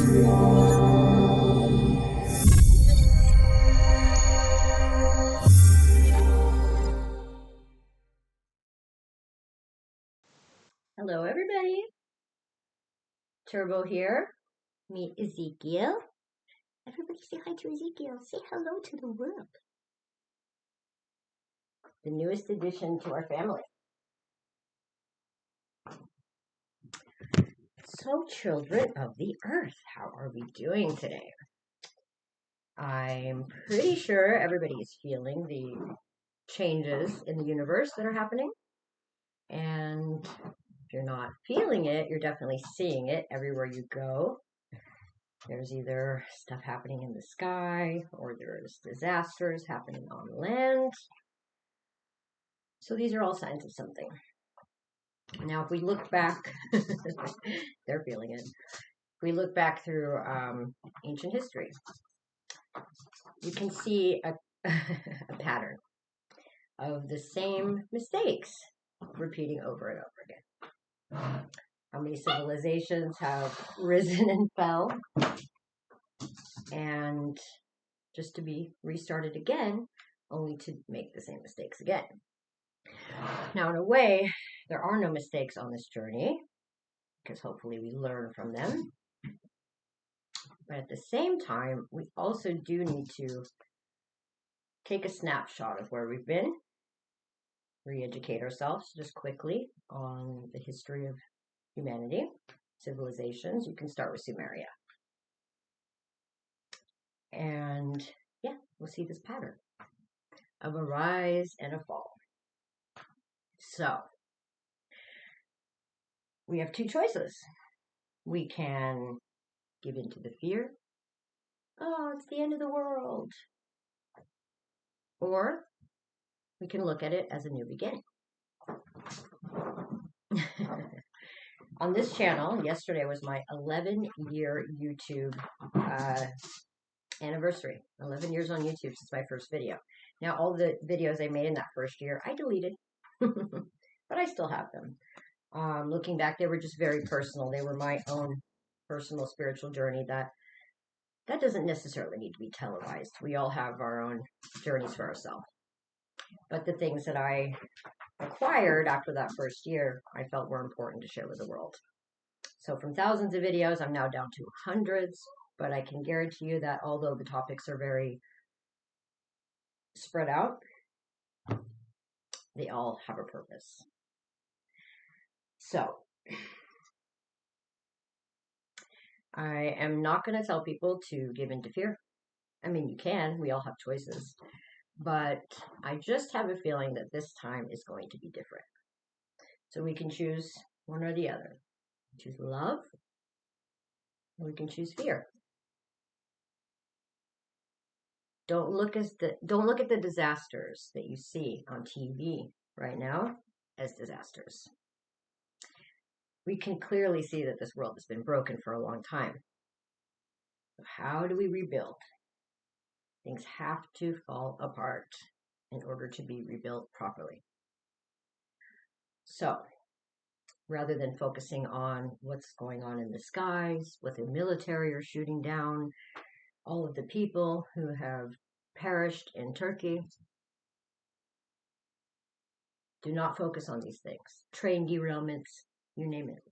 Hello, everybody. Turbo here. Meet Ezekiel. Everybody say hi to Ezekiel. Say hello to the world. The newest addition to our family. So, children of the earth, how are we doing today? I'm pretty sure everybody is feeling the changes in the universe that are happening. And if you're not feeling it, you're definitely seeing it everywhere you go. There's either stuff happening in the sky or there's disasters happening on land. So these are all signs of something. Now, if we look back, they're feeling it. If we look back through ancient history, you can see a pattern of the same mistakes repeating over and over again. How many civilizations have risen and fell, and just to be restarted again, only to make the same mistakes again. Now, in a way, there are no mistakes on this journey, because hopefully we learn from them. But at the same time, we also do need to take a snapshot of where we've been, re-educate ourselves just quickly on the history of humanity, civilizations. You can start with Sumeria. And yeah, we'll see this pattern of a rise and a fall. So, we have two choices. We can give in to the fear. Oh, it's the end of the world. Or we can look at it as a new beginning. On this channel, yesterday was my 11-year YouTube anniversary. 11 years on YouTube since my first video. Now, all the videos I made in that first year, I deleted. But I still have them. Looking back, they were just very personal. They were my own personal spiritual journey that doesn't necessarily need to be televised. We all have our own journeys for ourselves. But the things that I acquired after that first year, I felt were important to share with the world. So from thousands of videos, I'm now down to hundreds. But I can guarantee you that although the topics are very spread out, they all have a purpose. So, I am not going to tell people to give in to fear. I mean, you can. We all have choices. But I just have a feeling that this time is going to be different. So we can choose one or the other. Choose love, or we can choose fear. Don't look at the disasters that you see on TV right now as disasters. We can clearly see that this world has been broken for a long time. So how do we rebuild? Things have to fall apart in order to be rebuilt properly. So, rather than focusing on what's going on in the skies, what the military are shooting down, all of the people who have perished in Turkey, do not focus on these things. Train derailments, you name it.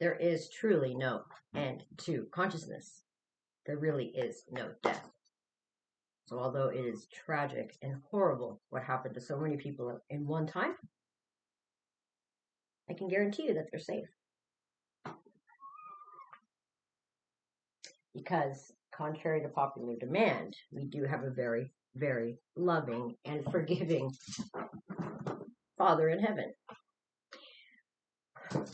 There is truly no end to consciousness. There really is no death. So although it is tragic and horrible what happened to so many people in one time, I can guarantee you that they're safe. Because contrary to popular demand, we do have a very, very loving and forgiving Father in heaven.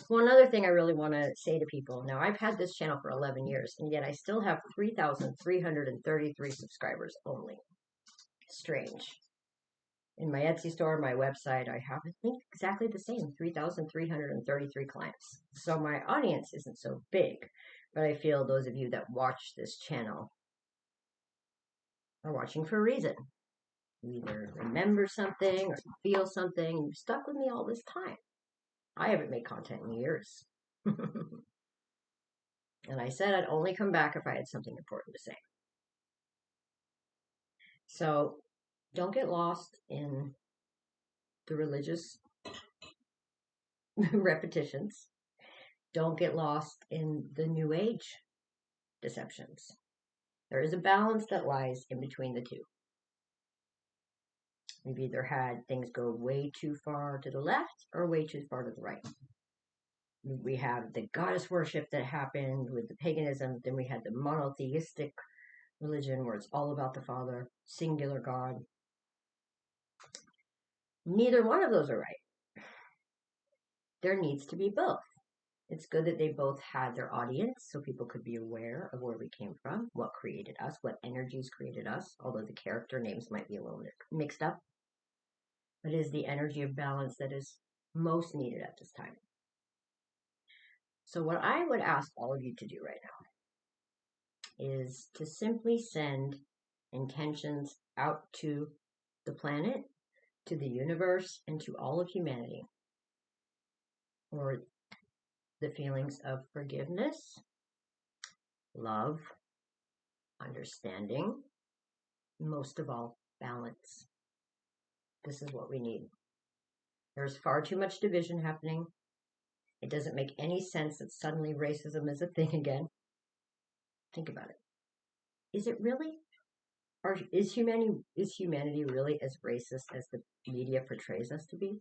One other thing I really want to say to people. Now, I've had this channel for 11 years, and yet I still have 3,333 subscribers only. Strange. In my Etsy store, my website, I have, I think, exactly the same, 3,333 clients. So my audience isn't so big, but I feel those of you that watch this channel are watching for a reason. You either remember something or you feel something. You've stuck with me all this time. I haven't made content in years. And I said I'd only come back if I had something important to say. So don't get lost in the religious repetitions. Don't get lost in the New Age deceptions. There is a balance that lies in between the two. We've either had things go way too far to the left or way too far to the right. We have the goddess worship that happened with the paganism. Then we had the monotheistic religion where it's all about the Father, singular God. Neither one of those are right. There needs to be both. It's good that they both had their audience so people could be aware of where we came from, what created us, what energies created us, although the character names might be a little mixed up. But it is the energy of balance that is most needed at this time. So what I would ask all of you to do right now is to simply send intentions out to the planet, to the universe, and to all of humanity for the feelings of forgiveness, love, understanding, most of all, balance. This is what we need. There's far too much division happening. It doesn't make any sense that suddenly racism is a thing again. Think about it. Is it really? Or is humanity really as racist as the media portrays us to be?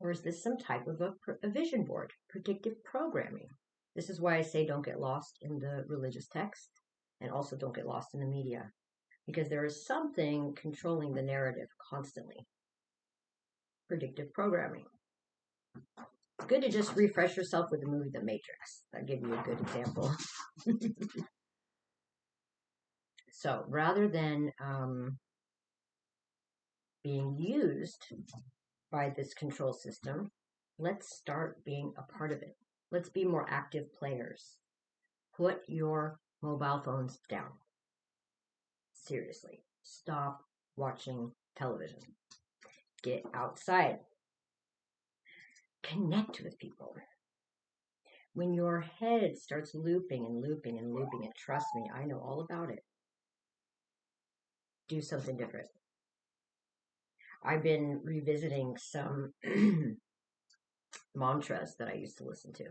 Or is this some type of a vision board, predictive programming? This is why I say don't get lost in the religious text and also don't get lost in the media, because there is something controlling the narrative constantly. Predictive programming. It's good to just refresh yourself with the movie The Matrix. That'll give you a good example. So rather than being used by this control system, let's start being a part of it. Let's be more active players. Put your mobile phones down. Seriously. Stop watching television. Get outside. Connect with people. When your head starts looping and looping and looping, and trust me, I know all about it, do something different. I've been revisiting some mantras that I used to listen to.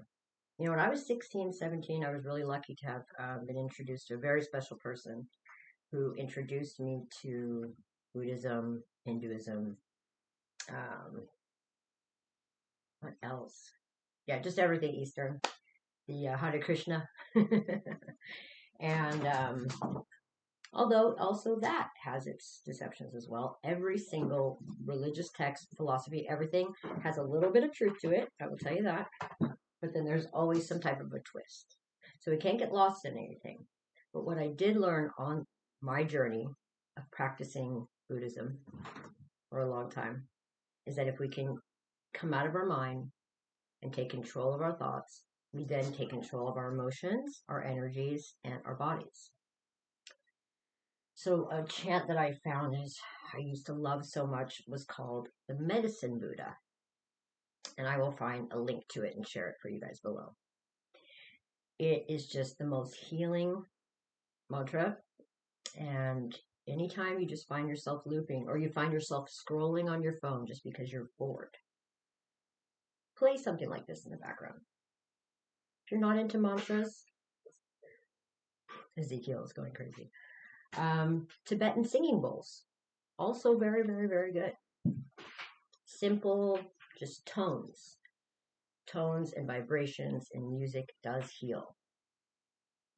You know, when I was 16, 17, I was really lucky to have been introduced to a very special person who introduced me to Buddhism, Hinduism, what else? Yeah, just everything Eastern. The Hare Krishna. And although also that has its deceptions as well. Every single religious text, philosophy, everything has a little bit of truth to it. I will tell you that. But then there's always some type of a twist. So we can't get lost in anything. But what I did learn on my journey of practicing Buddhism for a long time is that if we can come out of our mind and take control of our thoughts, we then take control of our emotions, our energies, and our bodies. So a chant that I found I used to love so much was called the Medicine Buddha. And I will find a link to it and share it for you guys below. It is just the most healing mantra. And anytime you just find yourself looping or you find yourself scrolling on your phone just because you're bored, play something like this in the background. If you're not into mantras, Ezekiel is going crazy. Tibetan singing bowls. Also very, very, very good. Simple, just tones. Tones and vibrations in music does heal.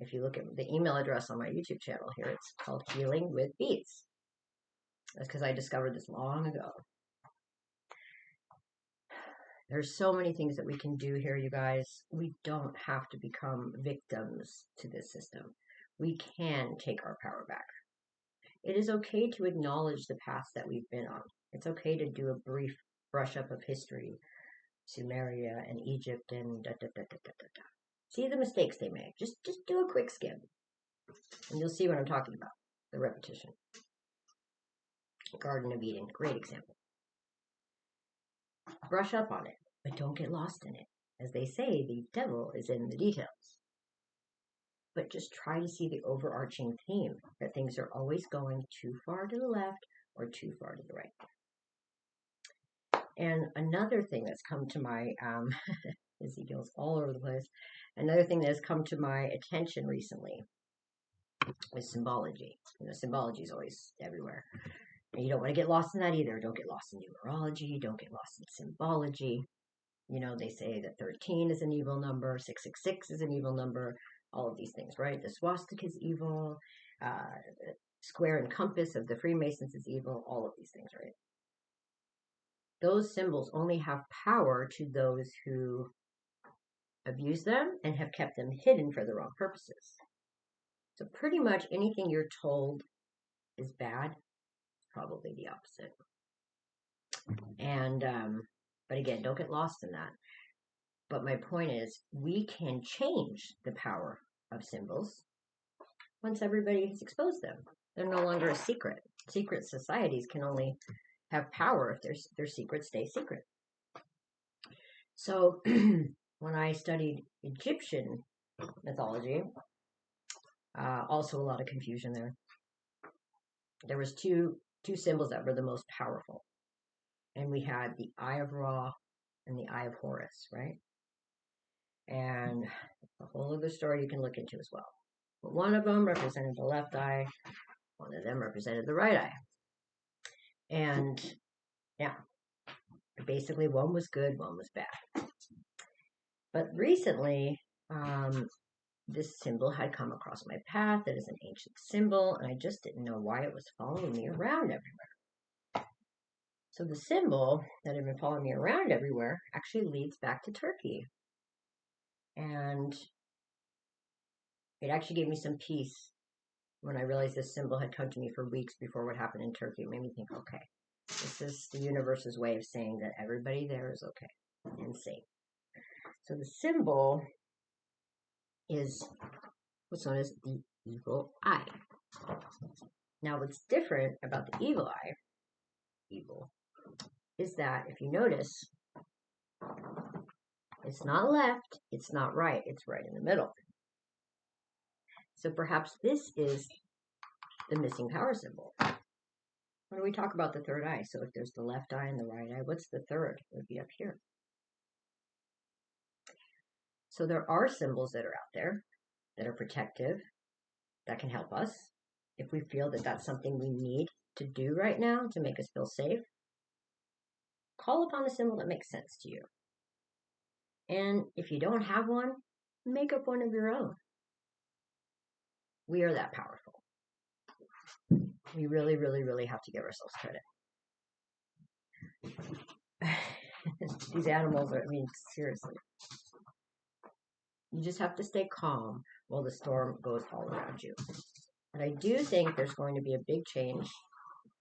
If you look at the email address on my YouTube channel here, it's called Healing with Beats. That's because I discovered this long ago. There's so many things that we can do here, you guys. We don't have to become victims to this system. We can take our power back. It is okay to acknowledge the path that we've been on. It's okay to do a brief brush up of history, Sumeria and Egypt and da-da-da-da-da-da. See the mistakes they make. Just do a quick skim. And you'll see what I'm talking about. The repetition. Garden of Eden, great example. Brush up on it, but don't get lost in it. As they say, the devil is in the details. but just try to see the overarching theme, that things are always going too far to the left or too far to the right. And another thing that's come to my, Ezekiel's all over the place, another thing that has come to my attention recently is symbology. Symbology is always everywhere. And you don't want to get lost in that either. Don't get lost in numerology. Don't get lost in symbology. They say that 13 is an evil number, 666 is an evil number, all of these things, right? The swastika is evil, the square and compass of the Freemasons is evil, all of these things, right? Those symbols only have power to those who abuse them and have kept them hidden for the wrong purposes. So pretty much anything you're told is bad, probably the opposite. And, but again, don't get lost in that. But my point is, we can change the power of symbols once everybody has exposed them. They're no longer a secret. Secret societies can only have power if their secrets stay secret. So when I studied Egyptian mythology, also a lot of confusion there. There was two symbols that were the most powerful. And we had the Eye of Ra and the Eye of Horus, right? And a whole other story you can look into as well. But one of them represented the left eye, one of them represented the right eye. And yeah, basically one was good, one was bad. But recently, this symbol had come across my path. It is an ancient symbol, and I just didn't know why it was following me around everywhere. So the symbol that had been following me around everywhere actually leads back to Turkey. And it actually gave me some peace when I realized this symbol had come to me for weeks before what happened in Turkey. It made me think, okay, this is the universe's way of saying that everybody there is okay and safe. So the symbol is what's known as the evil eye. Now, what's different about the evil eye, is that if you notice, it's not left, it's not right, it's right in the middle. So perhaps this is the missing power symbol. When we talk about the third eye, so if there's the left eye and the right eye, what's the third? It would be up here. So there are symbols that are out there that are protective, that can help us. If we feel that that's something we need to do right now to make us feel safe, call upon a symbol that makes sense to you. And if you don't have one, make up one of your own. We are that powerful. We really, really, really have to give ourselves credit. These animals are, seriously. You just have to stay calm while the storm goes all around you. And I do think there's going to be a big change,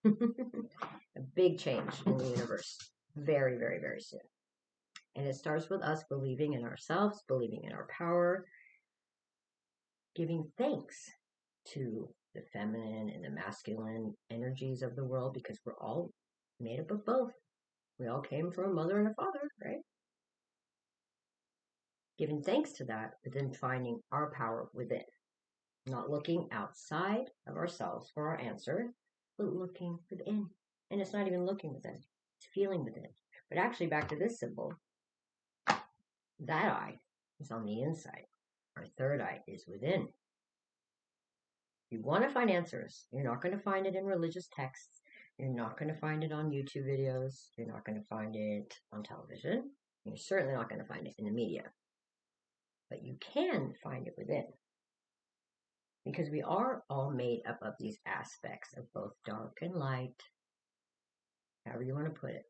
a big change in the universe very, very, very soon. And it starts with us believing in ourselves, believing in our power, giving thanks to the feminine and the masculine energies of the world, because we're all made up of both. We all came from a mother and a father, right? Giving thanks to that, but then finding our power within. Not looking outside of ourselves for our answer, but looking within. And it's not even looking within, it's feeling within. But actually, back to this symbol, that eye is on the inside. Our third eye is within. If you want to find answers, you're not going to find it in religious texts. You're not going to find it on YouTube videos. You're not going to find it on television. You're certainly not going to find it in the media. But you can find it within. Because we are all made up of these aspects of both dark and light, however you want to put it.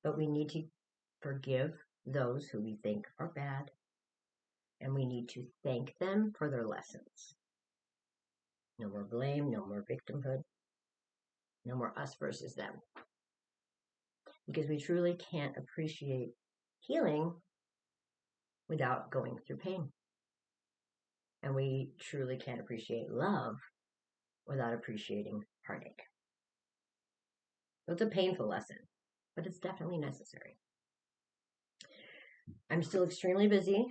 But we need to forgive those who we think are bad, and we need to thank them for their lessons. No more blame, no more victimhood, no more us versus them. Because we truly can't appreciate healing without going through pain. And we truly can't appreciate love without appreciating heartache. So it's a painful lesson, but it's definitely necessary. I'm still extremely busy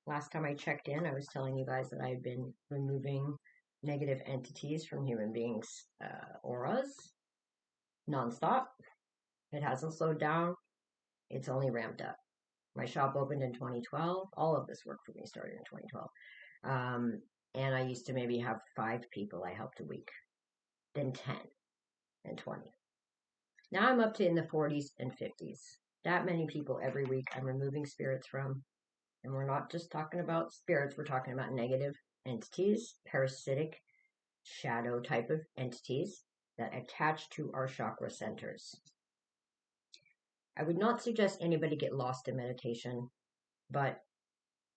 last time I checked in, I was telling you guys that I had been removing negative entities from human beings' auras nonstop. It hasn't slowed down. It's only ramped up. My shop opened in 2012. All of this work for me started in 2012. And I used to maybe have 5 people I helped a week, then 10 and 20. Now I'm up to in the 40s and 50s. That many people every week I'm removing spirits from. And we're not just talking about spirits, we're talking about negative entities, parasitic, shadow type of entities that attach to our chakra centers. I would not suggest anybody get lost in meditation, but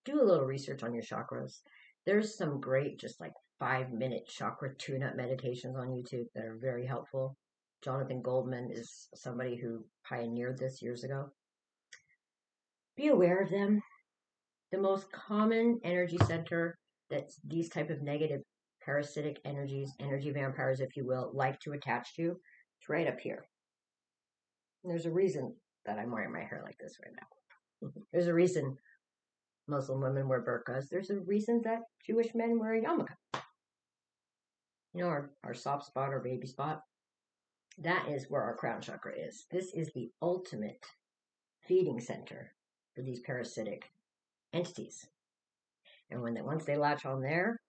do a little research on your chakras. There's some great, just like 5-minute chakra tune-up meditations on YouTube that are very helpful. Jonathan Goldman is somebody who pioneered this years ago. Be aware of them. The most common energy center that these type of negative parasitic energies, energy vampires, if you will, like to attach to, it's right up here. And there's a reason that I'm wearing my hair like this right now. There's a reason Muslim women wear burqas. There's a reason that Jewish men wear a yarmulke. You know, our soft spot, our baby spot. That is where our crown chakra is. This is the ultimate feeding center for these parasitic entities. And once they latch on there,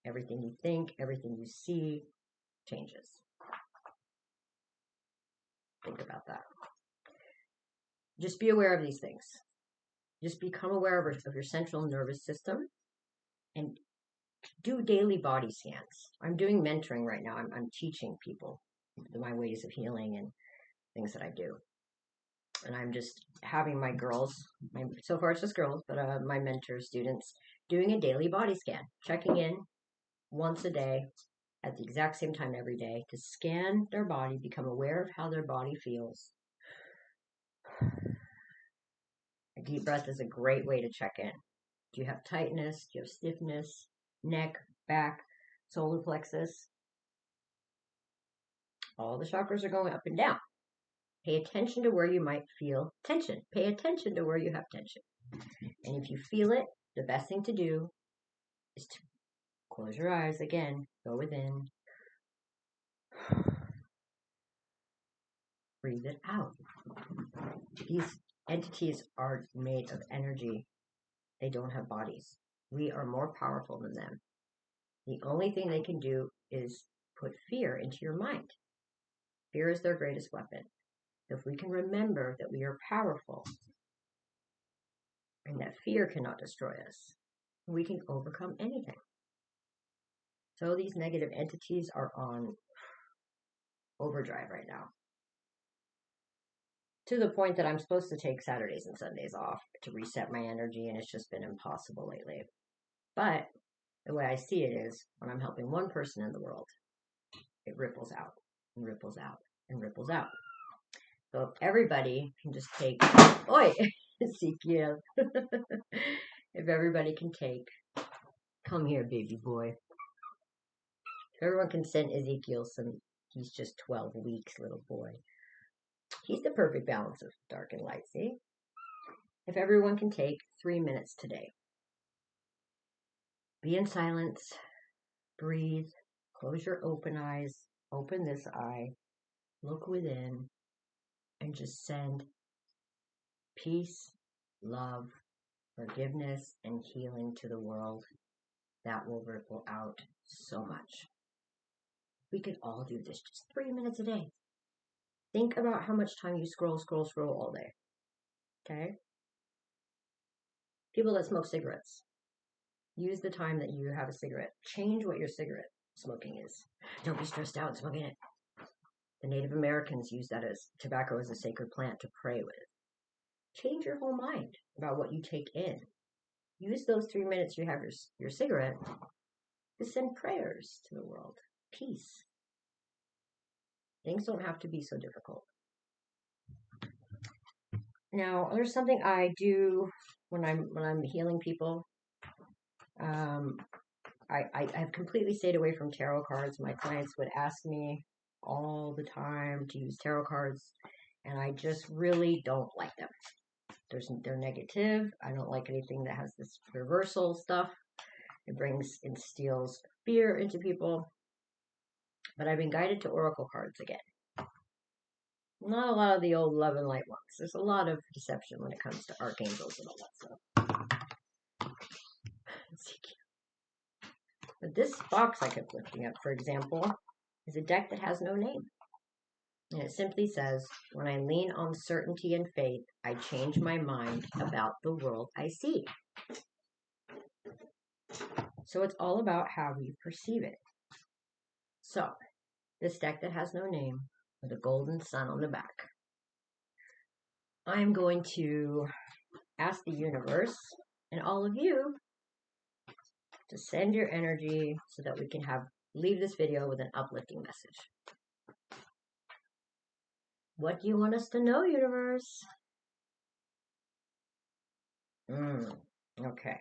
everything you think, everything you see changes. Think about that. Just be aware of these things. Just become aware of your central nervous system and do daily body scans. I'm doing mentoring right now. I'm teaching people my ways of healing and things that I do. And I'm just having my girls, so far it's just girls, but my mentor students doing a daily body scan, checking in once a day at the exact same time every day to scan their body, become aware of how their body feels. A deep breath is a great way to check in. Do you have tightness? Do you have stiffness? Neck, back, solar plexus? All the chakras are going up and down. Pay attention to where you might feel tension. Pay attention to where you have tension. And if you feel it, the best thing to do is to close your eyes again, go within, breathe it out. These entities are made of energy. They don't have bodies. We are more powerful than them. The only thing they can do is put fear into your mind. Fear is their greatest weapon. If we can remember that we are powerful and that fear cannot destroy us, we can overcome anything. So these negative entities are on overdrive right now. To the point that I'm supposed to take Saturdays and Sundays off to reset my energy, and it's just been impossible lately. But the way I see it is, when I'm helping one person in the world, it ripples out and ripples out and ripples out. So if everybody can just take, Ezekiel, if everybody can take, come here, baby boy. If everyone can send Ezekiel he's just 12 weeks, little boy. He's the perfect balance of dark and light, see? If everyone can take 3 minutes today, be in silence, breathe, close your open eyes, open this eye, look within, and just send peace, love, forgiveness, and healing to the world. That will ripple out so much. We could all do this just 3 minutes a day. Think about how much time you scroll all day. Okay? People that smoke cigarettes, use the time that you have a cigarette. Change what your cigarette smoking is. Don't be stressed out smoking it. The Native Americans use that as tobacco as a sacred plant to pray with. Change your whole mind about what you take in. Use those 3 minutes you have your cigarette to send prayers to the world. Peace. Things don't have to be so difficult. Now, there's something I do when I'm healing people. I've completely stayed away from tarot cards. My clients would ask me all the time to use tarot cards, and I just really don't like them. They're negative. I don't like anything that has this reversal stuff. It instills fear into people. But I've been guided to oracle cards again. Not a lot of the old love and light ones. There's a lot of deception when it comes to archangels and all that stuff. But this box I kept lifting up, for example, is a deck that has no name. And it simply says, when I lean on certainty and faith, I change my mind about the world I see. So it's all about how we perceive it. So, this deck that has no name, with a golden sun on the back, I'm going to ask the universe and all of you to send your energy so that we can leave this video with an uplifting message. What do you want us to know, universe? Okay.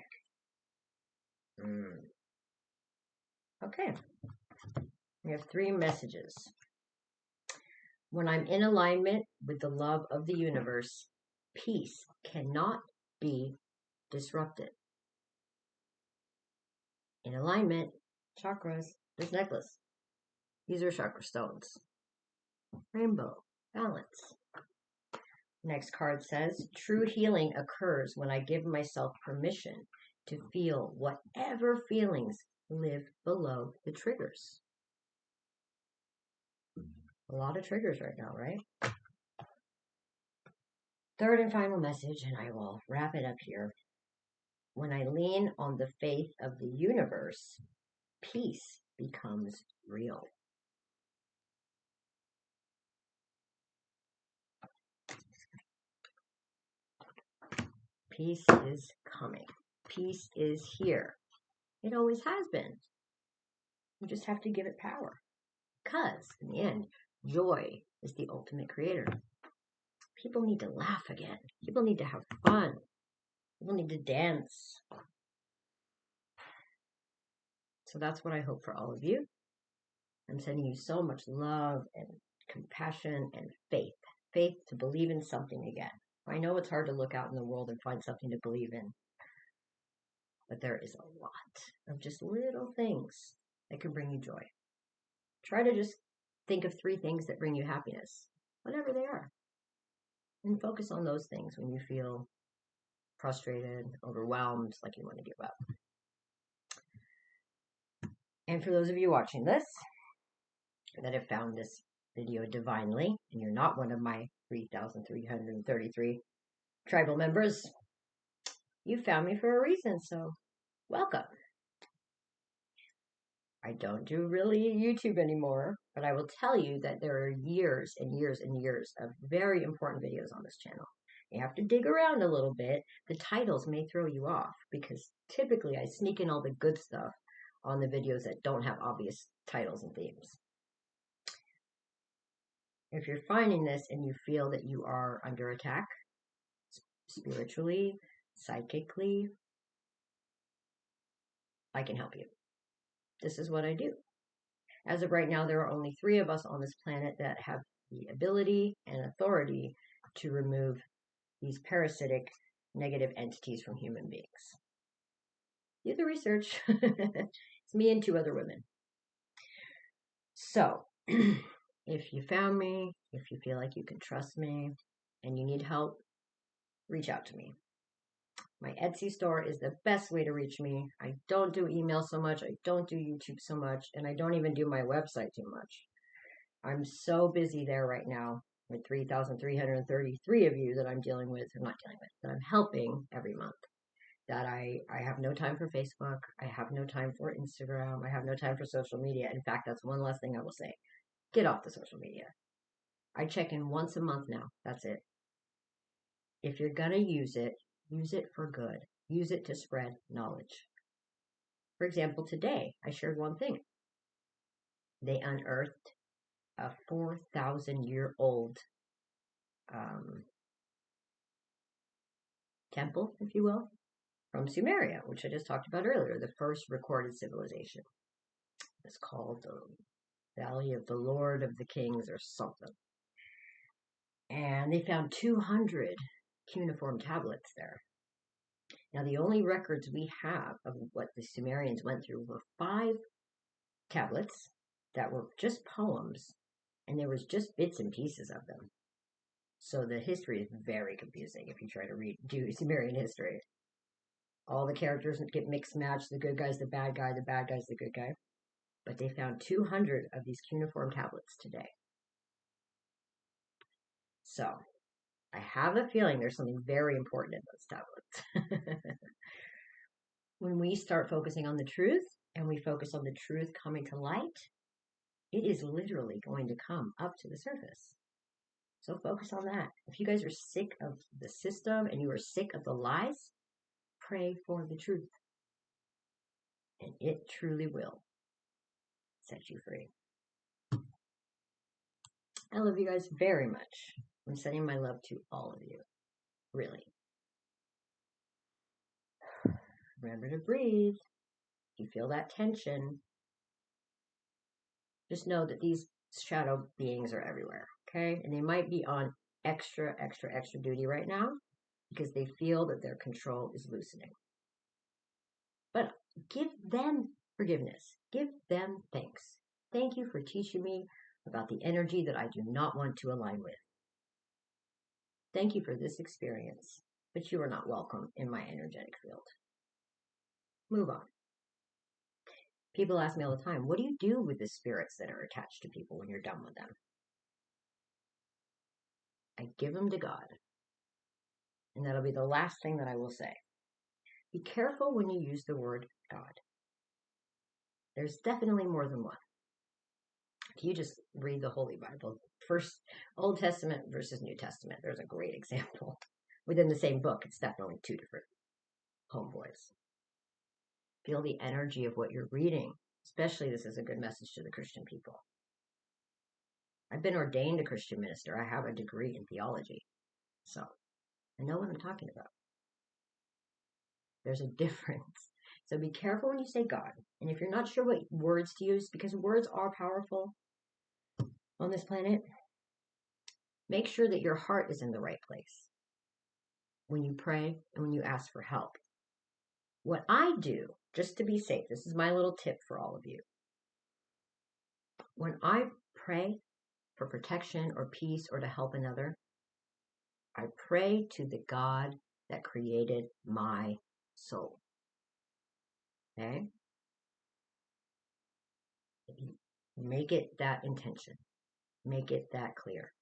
Okay. We have 3 messages. When I'm in alignment with the love of the universe, peace cannot be disrupted. In alignment, chakras, this necklace. These are chakra stones. Rainbow, balance. Next card says, true healing occurs when I give myself permission to feel whatever feelings live below the triggers. A lot of triggers right now, right? Third and final message, and I will wrap it up here. When I lean on the faith of the universe, peace becomes real. Peace is coming. Peace is here. It always has been. You just have to give it power. Because, in the end, joy is the ultimate creator. People need to laugh again. People need to have fun. People need to dance. So that's what I hope for all of you. I'm sending you so much love and compassion and faith. Faith to believe in something again. I know it's hard to look out in the world and find something to believe in. But there is a lot of just little things that can bring you joy. Try to just think of 3 things that bring you happiness, whatever they are. And focus on those things when you feel frustrated, overwhelmed, like you want to give up. And for those of you watching this that have found this video divinely, and you're not one of my 3,333 tribal members, you found me for a reason, so welcome. I don't do really YouTube anymore, but I will tell you that there are years and years and years of very important videos on this channel. You have to dig around a little bit. The titles may throw you off because typically I sneak in all the good stuff on the videos that don't have obvious titles and themes. If you're finding this and you feel that you are under attack, spiritually, psychically, I can help you. This is what I do. As of right now, there are only 3 of us on this planet that have the ability and authority to remove these parasitic negative entities from human beings. Do the research. It's me and 2 other women. So, if you found me, if you feel like you can trust me, and you need help, reach out to me. My Etsy store is the best way to reach me. I don't do email so much. I don't do YouTube so much. And I don't even do my website too much. I'm so busy there right now with 3,333 of you that I'm dealing with, or not dealing with, that I'm helping every month. That I have no time for Facebook. I have no time for Instagram. I have no time for social media. In fact, that's one last thing I will say. Get off the social media. I check in once a month now. That's it. If you're going to use it for good. Use it to spread knowledge. For example, today I shared one thing. They unearthed a 4,000-year-old temple, if you will, from Sumeria, which I just talked about earlier, the first recorded civilization. It's called the Valley of the Lord of the Kings or something. And they found 200 cuneiform tablets there. Now, the only records we have of what the Sumerians went through were 5 tablets that were just poems, and there was just bits and pieces of them. So the history is very confusing if you try to do Sumerian history. All the characters get mixed matched, the good guy's the bad guy, the bad guy's the good guy. But they found 200 of these cuneiform tablets today. So I have a feeling there's something very important in those tablets. When we start focusing on the truth and we focus on the truth coming to light, it is literally going to come up to the surface. So focus on that. If you guys are sick of the system and you are sick of the lies, pray for the truth. And it truly will set you free. I love you guys very much. I'm sending my love to all of you. Really. Remember to breathe. If you feel that tension, just know that these shadow beings are everywhere, okay? And they might be on extra duty right now because they feel that their control is loosening. But give them forgiveness. Give them thanks. Thank you for teaching me about the energy that I do not want to align with. Thank you for this experience, but you are not welcome in my energetic field. Move on. People ask me all the time, what do you do with the spirits that are attached to people when you're done with them? I give them to God. And that'll be the last thing that I will say. Be careful when you use the word God. There's definitely more than one. If you just read the Holy Bible, first Old Testament versus New Testament, there's a great example. Within the same book, it's definitely 2 different homeboys. Feel the energy of what you're reading. Especially, this is a good message to the Christian people. I've been ordained a Christian minister. I have a degree in theology. So, I know what I'm talking about. There's a difference. So be careful when you say God. And if you're not sure what words to use, because words are powerful on this planet, make sure that your heart is in the right place when you pray and when you ask for help. What I do, just to be safe, this is my little tip for all of you. When I pray for protection or peace or to help another, I pray to the God that created my soul. Okay? Make it that intention. Make it that clear.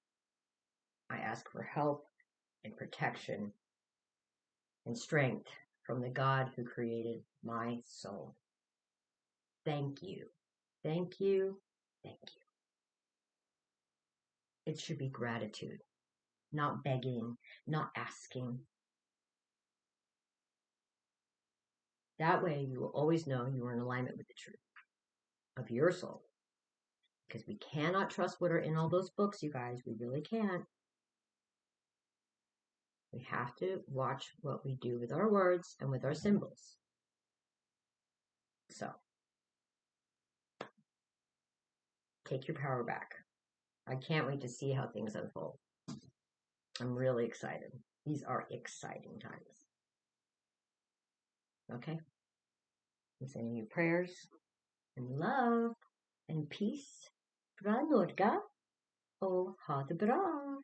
I ask for help and protection and strength from the God who created my soul. Thank you. Thank you. Thank you. It should be gratitude, not begging, not asking. That way you will always know you are in alignment with the truth of your soul. Because we cannot trust what are in all those books, you guys. We really can't. We have to watch what we do with our words and with our symbols. So, take your power back. I can't wait to see how things unfold. I'm really excited. These are exciting times. Okay? I'm sending you prayers and love and peace. Fra Norge och ha det bra.